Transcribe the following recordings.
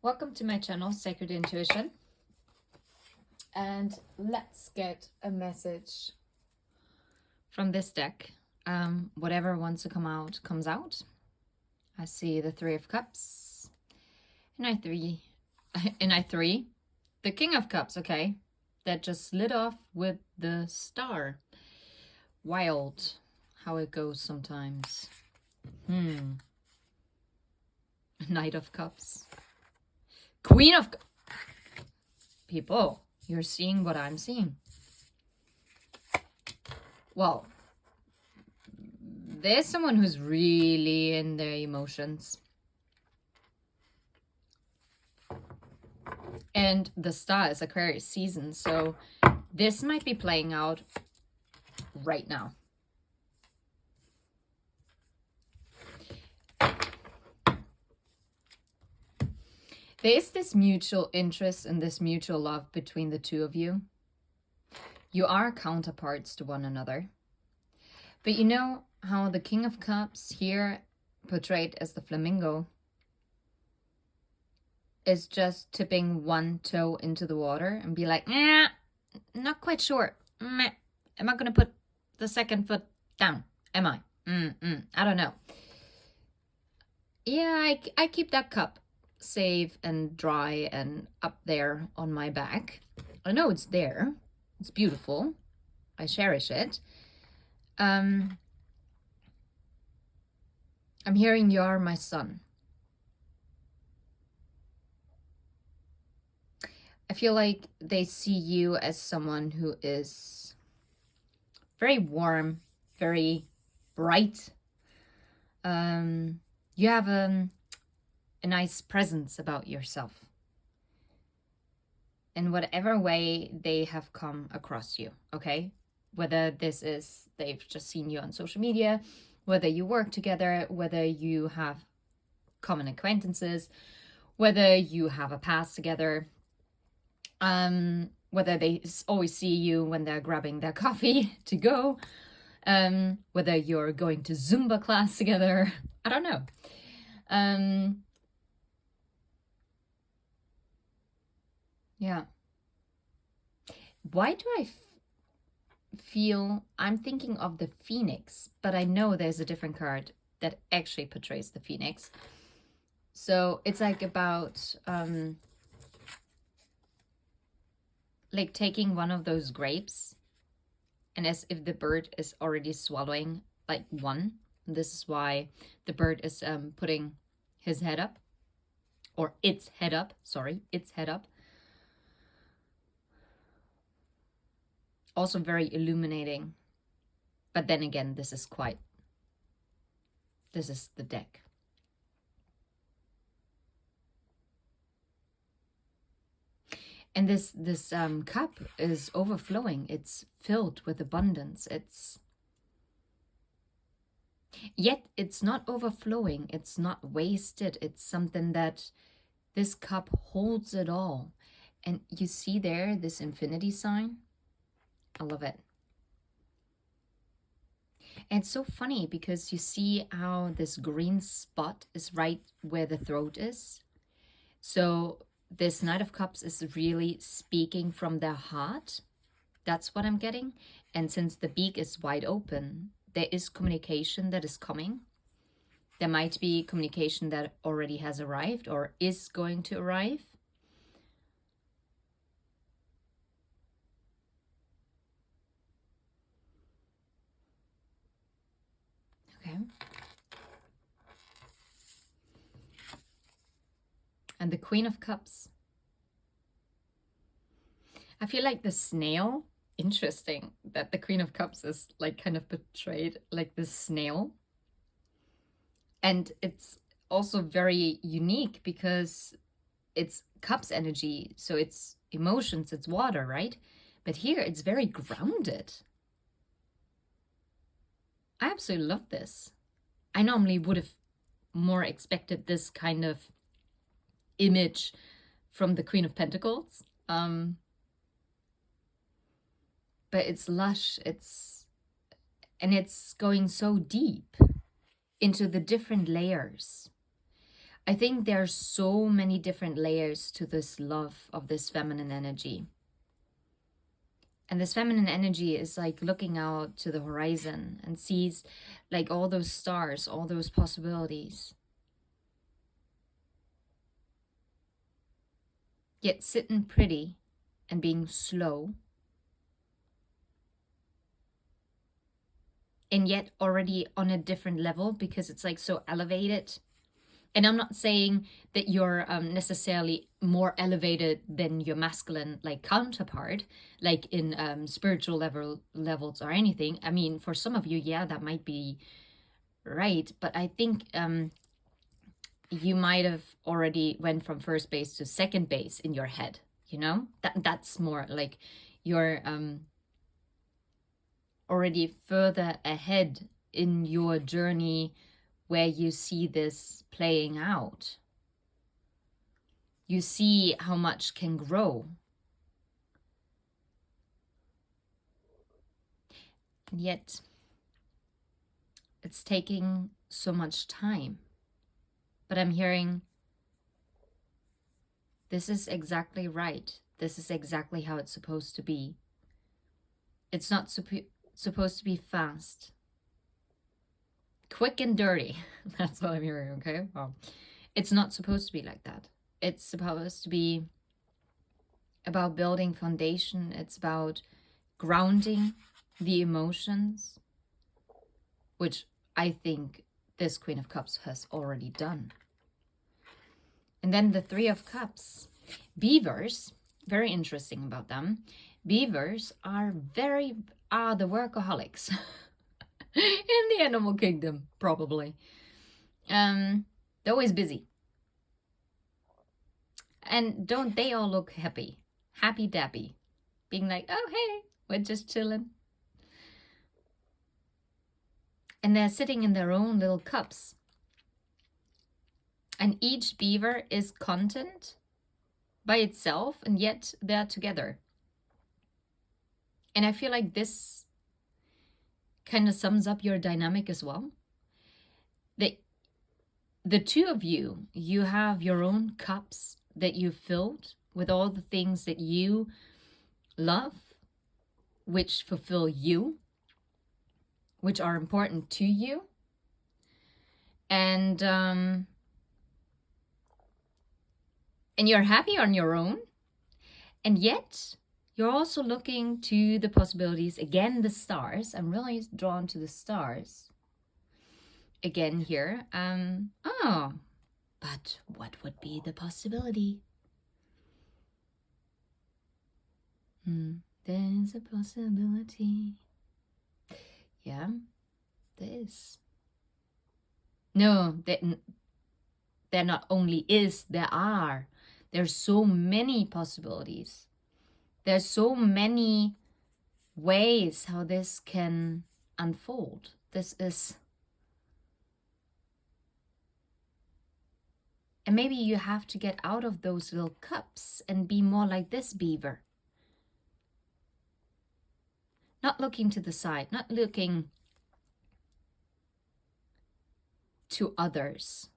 Welcome to my channel, Sacred Intuition. And let's get a message from this deck. Whatever wants to come out, comes out. I see the Three of Cups. And I three. The King of Cups, okay. That just lit off with the star. Wild how it goes sometimes. Knight of Cups. Queen of Cups. People, you're seeing what I'm seeing. Well, there's someone who's really in their emotions. And the star is Aquarius season, so this might be playing out right now. There is this mutual interest and this mutual love between the two of you. You are counterparts to one another. But you know how the King of Cups here, portrayed as the flamingo, is just tipping one toe into the water and be like, not quite sure. Am I going to put the second foot down? Am I? I don't know. Yeah, I keep that cup safe and dry and up there on my back. I know it's there. It's beautiful. I cherish it. I'm hearing you are my son. I feel like they see you as someone who is very warm, very bright. You have a nice presence about yourself. In whatever way they have come across you, okay? Whether this is they've just seen you on social media, whether you work together, whether you have common acquaintances, whether you have a past together, whether they always see you when they're grabbing their coffee to go, whether you're going to Zumba class together, I don't know. Yeah. Why do I feel I'm thinking of the Phoenix, but I know there's a different card that actually portrays the Phoenix. So it's like about like taking one of those grapes, and as if the bird is already swallowing like one. This is why the bird is putting his head up, or its head up, sorry, its head up. Also very illuminating. But then again, this is the deck. And this cup is overflowing. It's filled with abundance. Yet it's not overflowing. It's not wasted. It's something that this cup holds it all. And you see there, this infinity sign? I love it. And it's so funny because you see how this green spot is right where the throat is. So this Knight of Cups is really speaking from their heart. That's what I'm getting. And since the beak is wide open, there is communication that is coming. There might be communication that already has arrived or is going to arrive. Okay. And the Queen of Cups. I feel like the snail, interesting that the Queen of Cups is like kind of portrayed like this snail. And it's also very unique because it's cups energy, so it's emotions, it's water, right? But here it's very grounded. I absolutely love this. I normally would have more expected this kind of image from the Queen of Pentacles. But it's lush, it's going so deep into the different layers. I think there's so many different layers to this love of this feminine energy. And this feminine energy is like looking out to the horizon and sees like all those stars, all those possibilities. Yet sitting pretty and being slow. And yet already on a different level because it's like so elevated. And I'm not saying that you're necessarily more elevated than your masculine like counterpart, like in spiritual levels or anything. I mean, for some of you, yeah, that might be right. But I think you might have already went from first base to second base in your head. You know, that's more like you're already further ahead in your journey where you see this playing out. You see how much can grow. And yet, it's taking so much time. But I'm hearing, this is exactly right. This is exactly how it's supposed to be. It's not supposed to be fast. Quick and dirty. That's what I'm hearing, okay? Well, it's not supposed to be like that. It's supposed to be about building foundation. It's about grounding the emotions, which I think this Queen of Cups has already done. And then the Three of Cups. Beavers, very interesting about them. Beavers are the workaholics in the animal kingdom, probably. They're always busy. And don't they all look happy? Happy dappy. Being like, oh, hey, we're just chilling. And they're sitting in their own little cups. And each beaver is content by itself, and yet they're together. And I feel like this kind of sums up your dynamic as well. The two of you, you have your own cups that you filled with all the things that you love, which fulfill you, which are important to you. And you're happy on your own. And yet you're also looking to the possibilities. Again, the stars. I'm really drawn to the stars. Again here. But what would be the possibility? There's a possibility. Yeah, there is. No, there not only is, there are. There's so many possibilities. There's so many ways how this can unfold. This is... And maybe you have to get out of those little cups and be more like this beaver. Not looking to the side, not looking to others,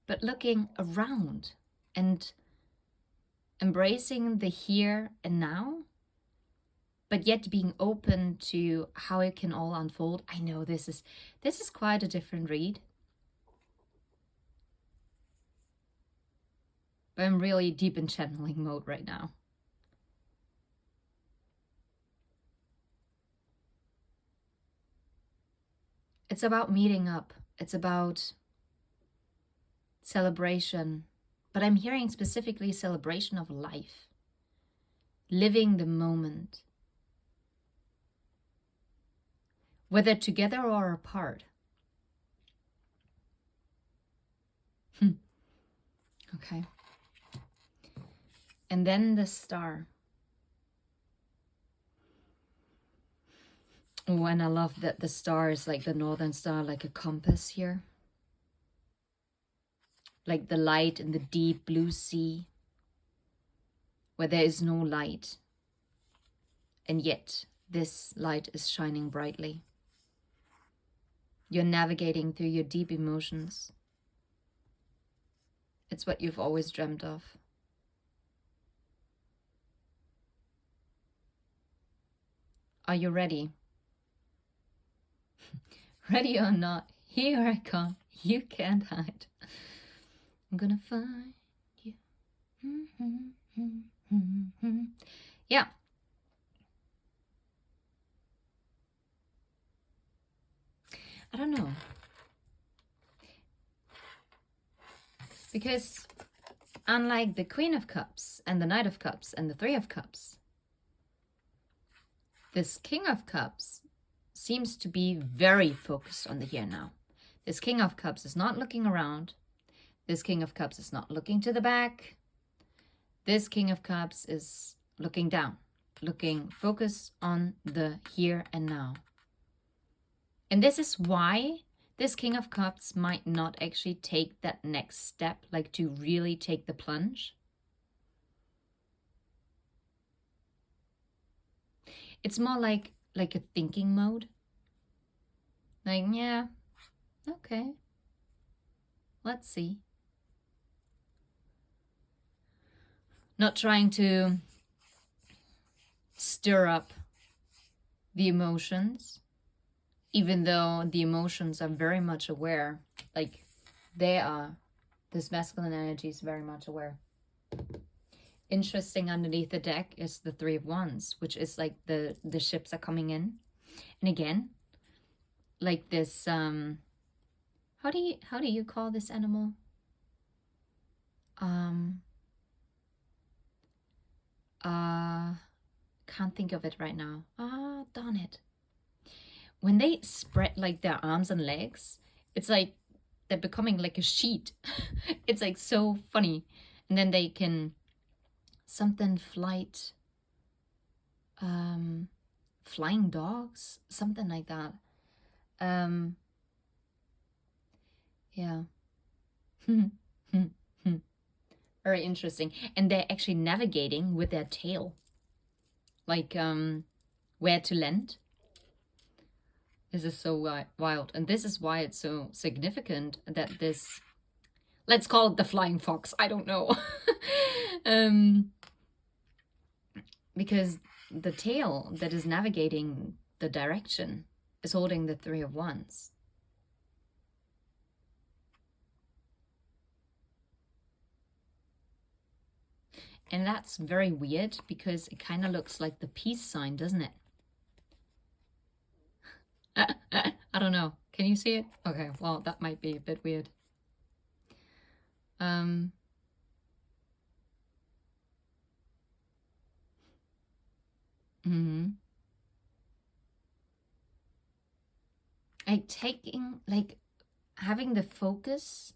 but looking around and embracing the here and now, but yet being open to how it can all unfold. I know this is quite a different read. But I'm really deep in channeling mode right now. It's about meeting up. It's about celebration. But I'm hearing specifically celebration of life. Living the moment. Whether together or apart. Okay. And then the star. Oh, and I love that the star is like the northern star, like a compass here. Like the light in the deep blue sea, where there is no light. And yet, this light is shining brightly. You're navigating through your deep emotions. It's what you've always dreamt of. Are you ready? Ready or not, here I come. You can't hide. I'm gonna find you. Yeah. I don't know. Because unlike the Queen of Cups and the Knight of Cups and the Three of Cups, this King of Cups seems to be very focused on the here and now. This King of Cups is not looking around. This King of Cups is not looking to the back. This King of Cups is looking down, looking focused on the here and now. And this is why this King of Cups might not actually take that next step, like to really take the plunge. It's more like a thinking mode. Like, yeah, okay, let's see. Not trying to stir up the emotions, even though the emotions are very much aware, like they are. This masculine energy is very much aware. Interesting, underneath the deck is the Three of Wands, which is like the ships are coming in. And again, like this, how do you call this animal? Can't think of it right now. Ah, darn it. When they spread like their arms and legs, it's like they're becoming like a sheet. It's like so funny. And then they can something flight, flying dogs, something like that. Yeah. Very interesting. And they're actually navigating with their tail. Like where to land. This is so wild. And this is why it's so significant that this, let's call it the flying fox, I don't know. Because the tail that is navigating the direction is holding the Three of Wands. And that's very weird because it kind of looks like the peace sign, doesn't it? I don't know. Can you see it? Okay, well, that might be a bit weird. Like having the focus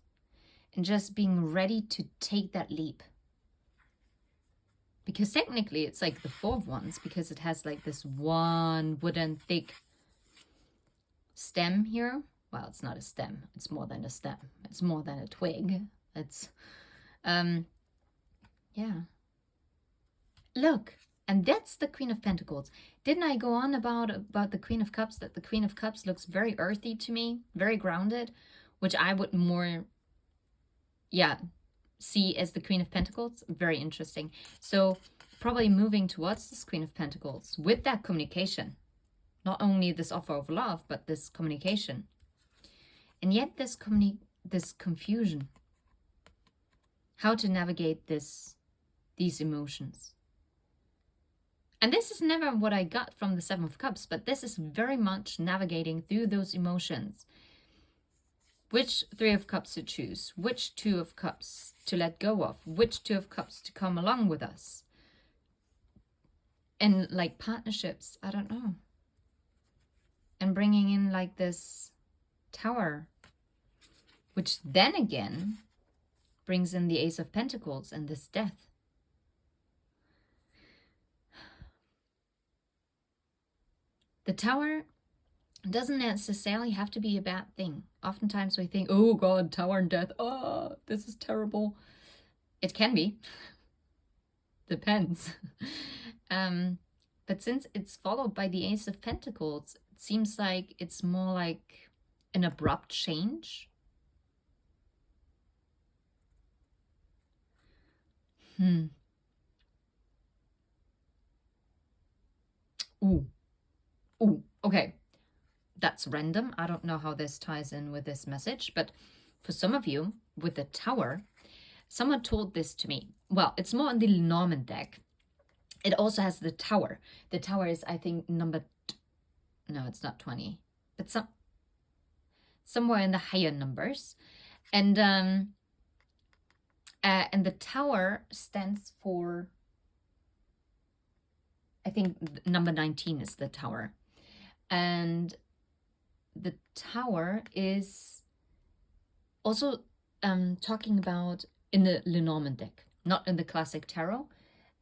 and just being ready to take that leap. Because technically it's like the Four of Wands, because it has like this one wooden thick stem here. Well, it's not a stem. It's more than a stem. It's more than a twig. It's, yeah. Look, and that's the Queen of Pentacles. Didn't I go on about the Queen of Cups, that the Queen of Cups looks very earthy to me, very grounded, which I would more, yeah, see as the Queen of Pentacles. Very interesting. So probably moving towards this Queen of Pentacles with that communication. Not only this offer of love, but this communication. And yet this confusion. How to navigate these emotions. And this is never what I got from the Seven of Cups, but this is very much navigating through those emotions. Which Three of Cups to choose, which Two of Cups to let go of, which Two of Cups to come along with us. And like partnerships, I don't know. And bringing in like this Tower, which then again brings in the Ace of Pentacles and this Death. The Tower doesn't necessarily have to be a bad thing. Oftentimes we think, oh God, Tower and Death, oh, this is terrible. It can be. Depends. But since it's followed by the Ace of Pentacles, it seems like it's more like an abrupt change. Ooh. Ooh. Okay. That's random. I don't know how this ties in with this message, but for some of you, with the Tower, someone told this to me. Well, it's more on the Lenormand deck. It also has the Tower. The Tower is, I think, no, it's not 20, but somewhere in the higher numbers. And the Tower stands for, I think number 19 is the Tower. And the Tower is also talking about in the Lenormand deck, not in the classic tarot.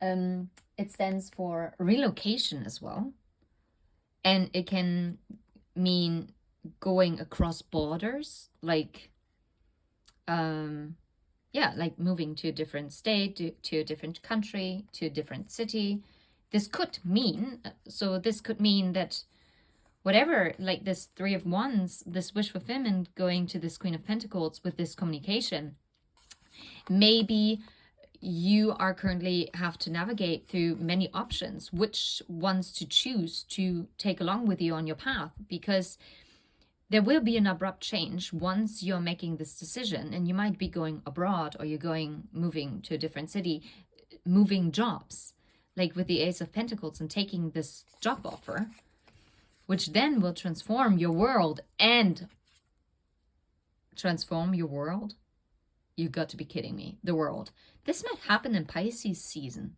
It stands for relocation as well. And it can mean going across borders, like, like moving to a different state, to a different country, to a different city. This could mean that whatever, like this Three of Wands, this wish fulfillment going to this Queen of Pentacles with this communication, maybe you are currently have to navigate through many options, which ones to choose to take along with you on your path, because there will be an abrupt change once you're making this decision, and you might be going abroad, or you're moving to a different city, moving jobs, like with the Ace of Pentacles, and taking this job offer, which then will transform your world. And transform your world? You got to be kidding me. The world. This might happen in Pisces season.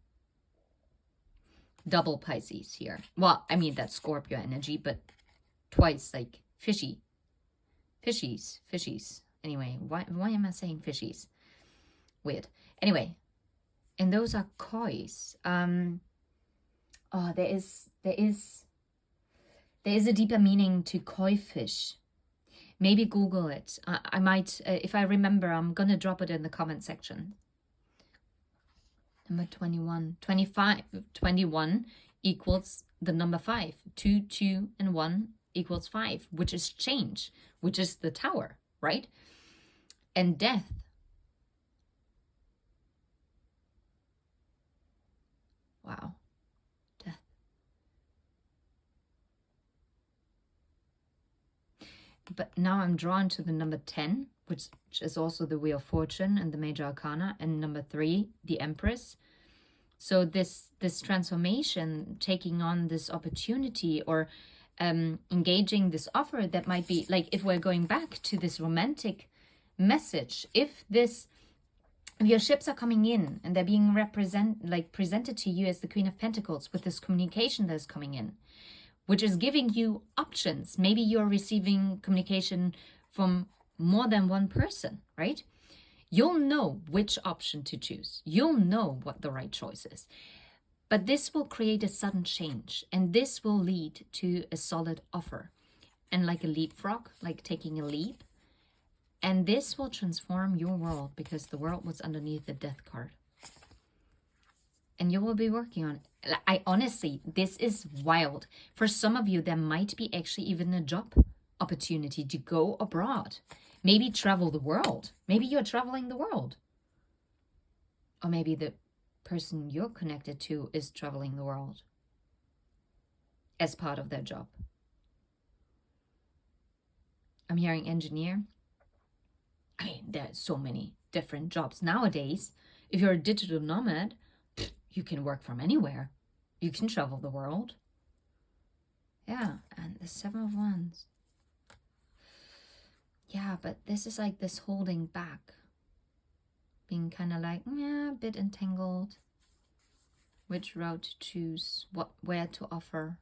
Double Pisces here. Well, I mean, that's Scorpio energy, but twice, like fishy. Fishies. Anyway, why am I saying fishies? Weird. Anyway, and those are kois. There is a deeper meaning to koi fish. Maybe Google it. I might, if I remember, I'm going to drop it in the comment section. Number 21. 21 equals the number 5. 2, 2, and 1 equals 5, which is change, which is the Tower, right? And death. Wow. Death. But now I'm drawn to the number 10, which is also the Wheel of Fortune and the Major Arcana, and number 3, the Empress. So this transformation, taking on this opportunity, or engaging this offer that might be, like, if we're going back to this romantic message, if your ships are coming in and they're being presented to you as the Queen of Pentacles with this communication that's coming in, which is giving you options. Maybe you're receiving communication from more than one person, right? You'll know which option to choose. You'll know what the right choice is. But this will create a sudden change, and this will lead to a solid offer. And like a leapfrog, like taking a leap. And this will transform your world, because the world was underneath the Death card. And you will be working on it. I honestly, this is wild. For some of you, there might be actually even a job opportunity to go abroad. Maybe travel the world. Maybe you're traveling the world. Or maybe the person you're connected to is traveling the world as part of their job. I'm hearing engineer. I mean, there's so many different jobs nowadays. If you're a digital nomad, you can work from anywhere. You can travel the world. Yeah, and the 7 of Wands. Yeah, but this is like this holding back. Being kind of like, yeah, a bit entangled. Which route to choose, where to offer.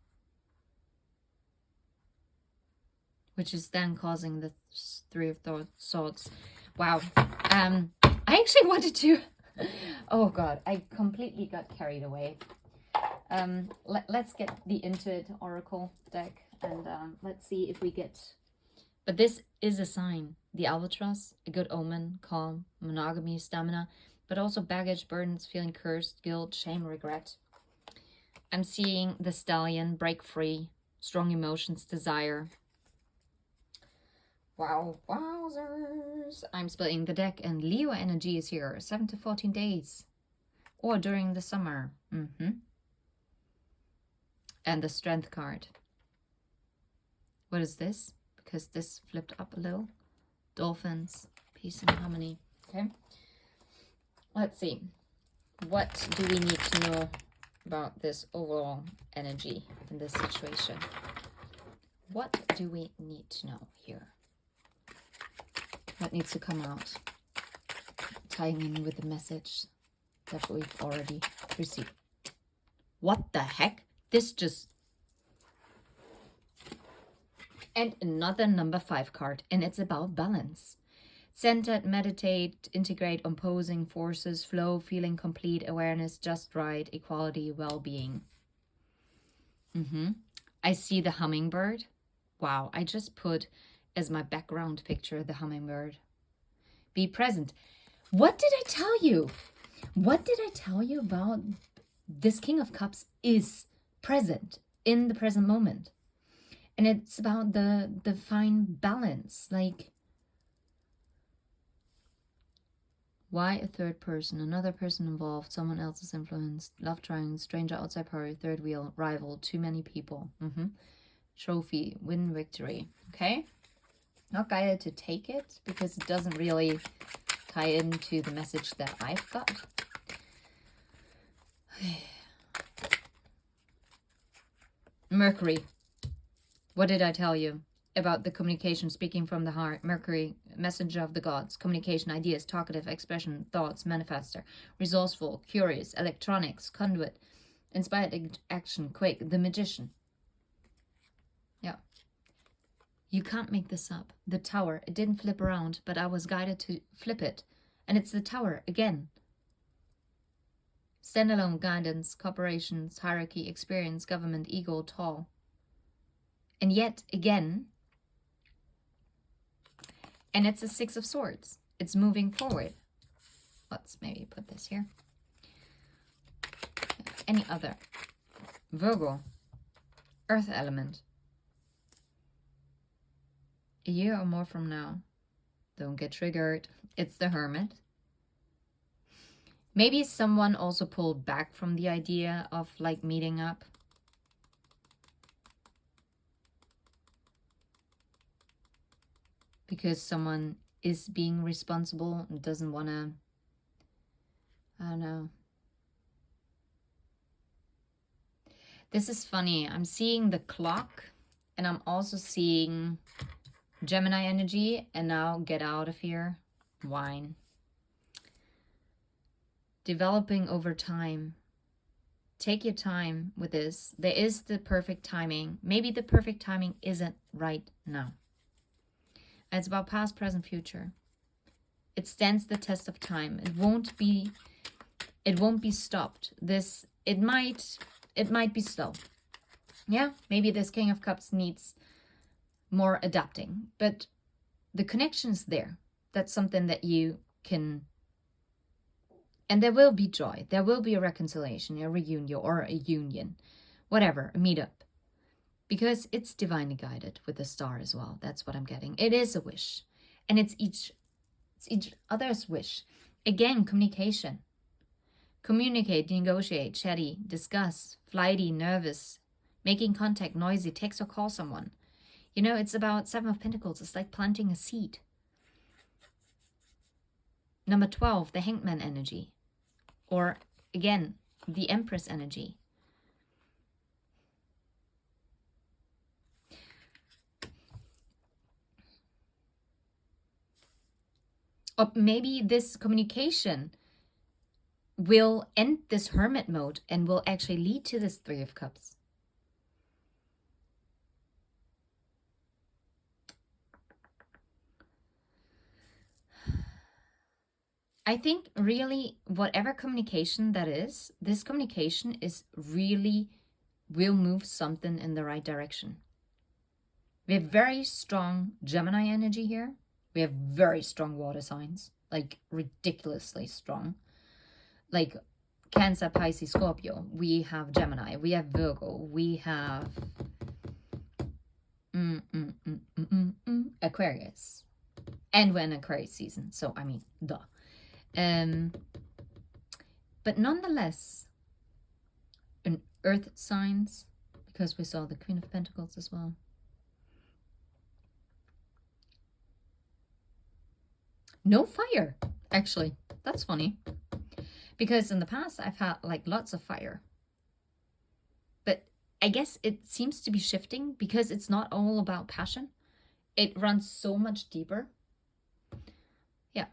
Which is then causing the 3 of Swords. Wow. I actually wanted to... Oh God, I completely got carried away. Let's get the Intuit Oracle deck, and let's see if we get... But this is a sign. The Albatross, a good omen, calm, monogamy, stamina, but also baggage, burdens, feeling cursed, guilt, shame, regret. I'm seeing the Stallion, break free, strong emotions, desire. Wow, wowzers. I'm splitting the deck, and Leo energy is here. 7 to 14 days. or during the summer. And the Strength card. What is this? Because this flipped up a little. Dolphins, peace and harmony. Okay. Let's see. What do we need to know about this overall energy in this situation? What do we need to know here? What needs to come out? Tying in with the message that we've already received. What the heck? This just... And another number 5 card, and it's about balance. Centered, meditate, integrate opposing forces, flow, feeling complete, awareness, just right, equality, well-being. I see the hummingbird. Wow, I just put as my background picture the hummingbird. Be present. What did I tell you? What did I tell you about this King of Cups is present in the present moment? And it's about the fine balance, like, why a third person, another person involved, someone else's influence, love triangle, stranger outside party, third wheel, rival, too many people. Trophy, win, victory. Okay? Not guided to take it because it doesn't really tie into the message that I've got. Mercury. What did I tell you about the communication, speaking from the heart? Mercury, messenger of the gods, communication, ideas, talkative, expression, thoughts, manifester, resourceful, curious, electronics, conduit, inspired action, quick, the magician. Yeah. You can't make this up. The tower, it didn't flip around, but I was guided to flip it. And it's the tower again. Standalone, guidance, corporations, hierarchy, experience, government, ego, tall. And yet again, and it's a 6 of Swords. It's moving forward. Let's maybe put this here. Any other? Virgo, earth element. A year or more from now. Don't get triggered. It's the Hermit. Maybe someone also pulled back from the idea of like meeting up. Because someone is being responsible and doesn't want to, I don't know. This is funny. I'm seeing the clock and I'm also seeing Gemini energy, and now get out of here. Wine. Developing over time. Take your time with this. There is the perfect timing. Maybe the perfect timing isn't right now. It's about past, present, future. It stands the test of time. It won't be stopped. It might be slow. Yeah, maybe this King of Cups needs more adapting, but the connection's there. That's something that you can, and there will be joy. There will be a reconciliation, a reunion, or a union, whatever, a meetup. Because it's divinely guided with the star as well. That's what I'm getting. It is a wish. And it's each other's wish. Again, communication. Communicate, negotiate, chatty, discuss, flighty, nervous, making contact, noisy, text or call someone. You know, it's about 7 of Pentacles. It's like planting a seed. Number 12, the Hanged Man energy. Or, again, the Empress energy. Or maybe this communication will end this hermit mode and will actually lead to this 3 of Cups. I think really whatever communication that is, this communication is really will move something in the right direction. We have very strong Gemini energy here. We have very strong water signs, like ridiculously strong. Like Cancer, Pisces, Scorpio. We have Gemini. We have Virgo. We have Aquarius. And we're in Aquarius season. So, I mean, duh. But nonetheless, an earth signs, because we saw the Queen of Pentacles as well. No fire, actually. That's funny. Because in the past, I've had like lots of fire. But I guess it seems to be shifting because it's not all about passion. It runs so much deeper. Yeah.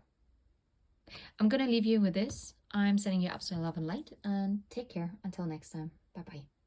I'm going to leave you with this. I'm sending you absolute love and light. And take care. Until next time. Bye-bye.